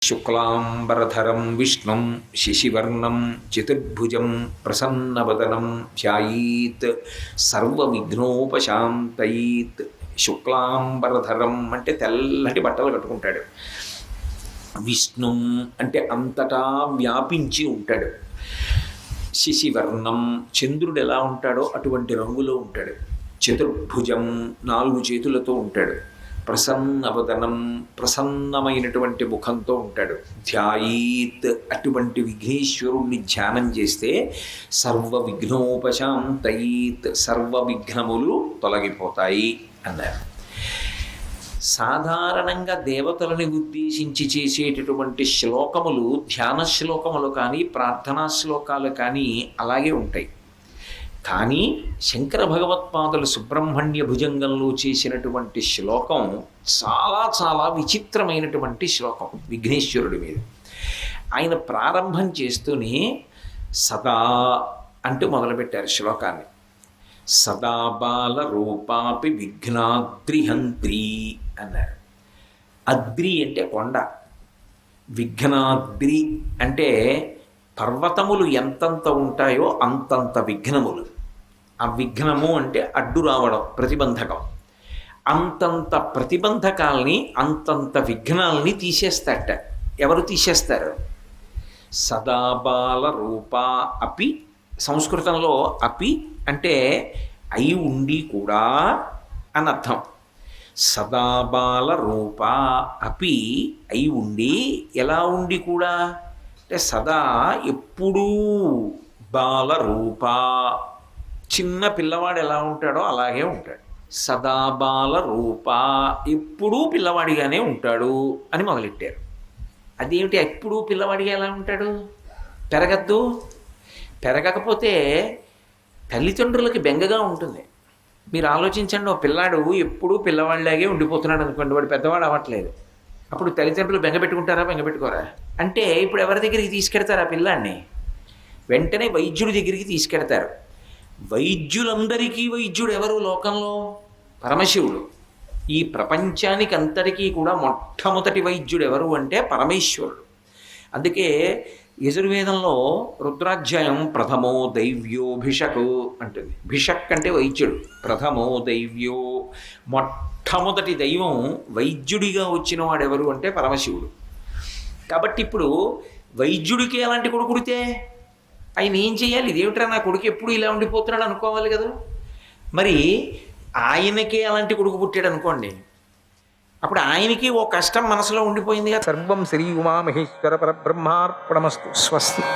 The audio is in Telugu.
శుక్లాంబరధరం విష్ణుం శశివర్ణం చతుర్భుజం ప్రసన్నవదనం ధ్యాయేత్ సర్వవిఘ్నోపశాంతయేత్. శుక్లాంబరధరం అంటే తెల్లటి బట్టలు కట్టుకుంటాడు. విష్ణుం అంటే అంతటా వ్యాపించి ఉంటాడు. శశివర్ణం చంద్రుడు ఎలా ఉంటాడో అటువంటి రంగులో ఉంటాడు. చతుర్భుజం 4 చేతులతో ఉంటాడు. ప్రసన్నవదనం ప్రసన్నమైనటువంటి ముఖంతో ఉంటాడు. ధ్యాయేత్ అటువంటి విఘ్నేశ్వరుణ్ణి ధ్యానం చేస్తే సర్వ విఘ్నోపశాంతయేత్ సర్వ విఘ్నములు తొలగిపోతాయి అన్నారు. సాధారణంగా దేవతలని ఉద్దేశించి చేసేటటువంటి శ్లోకములు ధ్యాన శ్లోకములు కానీ ప్రార్థనా శ్లోకాలు కానీ అలాగే ఉంటాయి. కానీ శంకర భగవత్పాదులు సుబ్రహ్మణ్య భుజంగంలో చేసినటువంటి శ్లోకం చాలా చాలా విచిత్రమైనటువంటి శ్లోకం విఘ్నేశ్వరుడి మీద. ఆయన ప్రారంభం చేస్తూనే సదా అంటూ మొదలుపెట్టారు శ్లోకాన్ని. సదా బాల రూపాపి విఘ్నాద్రిహంత్రి అన్నారు. అద్రి అంటే కొండ, విఘ్నాద్రి అంటే పర్వతములు ఎంతంత ఉంటాయో అంతంత విఘ్నములు. ఆ విఘ్నము అంటే అడ్డు రావడం, ప్రతిబంధకం. అంతంత ప్రతిబంధకాల్ని అంతంత విఘ్నాల్ని తీసేస్తాట. ఎవరు తీసేస్తారు? సదాబాల రూపా అపి. సంస్కృతంలో అపి అంటే అయి ఉండి కూడా అని అర్థం. సదాబాల రూప అపి అయి ఉండి, ఎలా ఉండి కూడా అంటే సదా ఎప్పుడూ బాల రూప చిన్న పిల్లవాడు ఎలా ఉంటాడో అలాగే ఉంటాడు. సదా బాల రూప ఎప్పుడూ పిల్లవాడిగానే ఉంటాడు అని మొదలెట్టారు. అదేమిటి ఎప్పుడూ పిల్లవాడిగా ఎలా ఉంటాడు? పెరగద్దు. పెరగకపోతే తల్లిదండ్రులకి బెంగగా ఉంటుంది. మీరు ఆలోచించండి, ఓ పిల్లాడు ఎప్పుడూ పిల్లవాడిలాగే ఉండిపోతున్నాడు అనుకోండి, వాడు పెద్దవాడు అవ్వట్లేదు. అప్పుడు తల్లిదండ్రులు బెంగ పెట్టుకుంటారా, బెంగ పెట్టుకోరా? అంటే ఇప్పుడు ఎవరి దగ్గరికి తీసుకెడతారు ఆ పిల్లాడిని? వెంటనే వైద్యుడి దగ్గరికి తీసుకెడతారు. వైద్యులందరికీ వైద్యుడు ఎవరు లోకంలో? పరమశివుడు. ఈ ప్రపంచానికి అంతటికీ కూడా మొట్టమొదటి వైద్యుడు ఎవరు అంటే పరమేశ్వరుడు. అందుకే యజుర్వేదంలో రుద్రాధ్యాయం ప్రథమో దైవ్యో భిషక్ అంటుంది. భిషక్ అంటే వైద్యుడు, ప్రథమో దైవ్యో మొట్టమొదటి దైవం వైద్యుడిగా వచ్చిన వాడెవరు అంటే పరమశివుడు. కాబట్టి ఇప్పుడు వైద్యుడికి ఎలాంటి కొడుకు పుడితే ఆయన ఏం చేయాలి? ఇదేమిట్రా నా కొడుకు ఎప్పుడు ఇలా ఉండిపోతున్నాడు అనుకోవాలి కదా. మరి ఆయనకే అలాంటి కొడుకు పుట్టాడు అనుకోండి, అప్పుడు ఆయనకి ఓ కష్టం మనసులో ఉండిపోయింది కదా. సర్వం శ్రీ ఉమామహేశ్వర పరబ్రహ్మార్పణమస్తు. స్వస్తి.